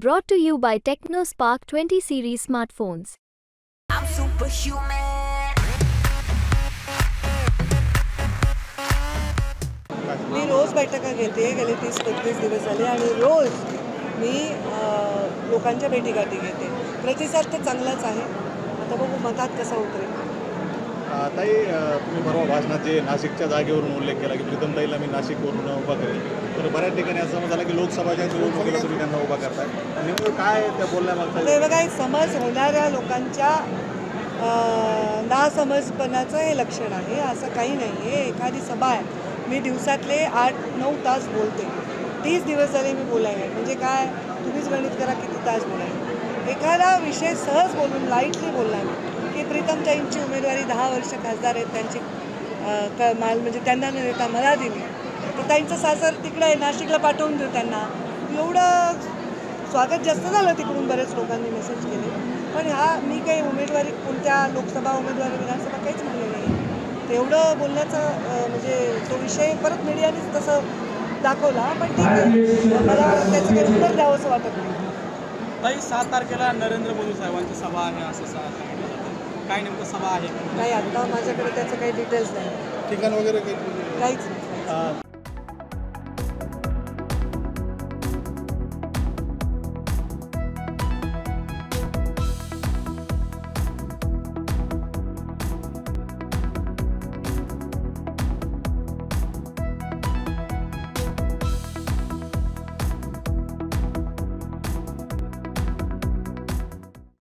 Brought to you by TechnoSpark 20 series smartphones. I'm superhuman. मी रोज बैठका घेते गेले 30-32 दिवस झाले आणि रोज मी लोकांच्या भेटीगाठी घेते. प्रतिसाद तर चांगलाच आहे. आता बघू मतात कसा उतरेल. ताई, तुम्ही परवा भाषणात जे नाशिकच्या जागेवरून उल्लेख केला की प्रीतमताईला मी नाशिकवरून उभा करेल, तर बऱ्याच ठिकाणी असं समज झालं की लोकसभाच्या निवडणुकीला तुम्ही त्यांना उभा करताय. नेमकं काय त्या बोलण्यामागचं? हे बघा, एक समज होणाऱ्या लोकांच्या नासमजपणाचं हे लक्षण आहे. असं काही नाही आहे. एखादी सभा आहे, मी दिवसातले 8-9 तास बोलते. 30 दिवस झाले मी बोलायला. म्हणजे काय, तुम्हीच गणित करा किती तास बोलायला. एखादा विषय सहज बोलून लाईटली बोलला मी की प्रीतमताईंची उमेदवारी 10 वर्ष खासदार आहेत, त्यांची म्हणजे त्यांना न देता मला दिली, तर ताईंचं सासर तिकडे आहे, नाशिकला पाठवून देऊ त्यांना. एवढं स्वागत जास्त झालं तिकडून, बरेच लोकांनी मेसेज केले. पण मी काही उमेदवारी, कोणत्या लोकसभा उमेदवारी, विधानसभा काहीच म्हणले नाही. तेवढं बोलण्याचं म्हणजे तो विषय परत मीडियानेच तसं दाखवला. पण ठीक आहे, मला त्याचं काही उत्तर द्यावं असं वाटत नाही. ताई, 7 तारखेला नरेंद्र मोदी साहेबांची सभा आहे असं काय नेमकं सभा आहे? नाही, आता माझ्याकडे त्याचं काही डिटेल्स नाही. ठिकाण वगैरे काहीच नाही.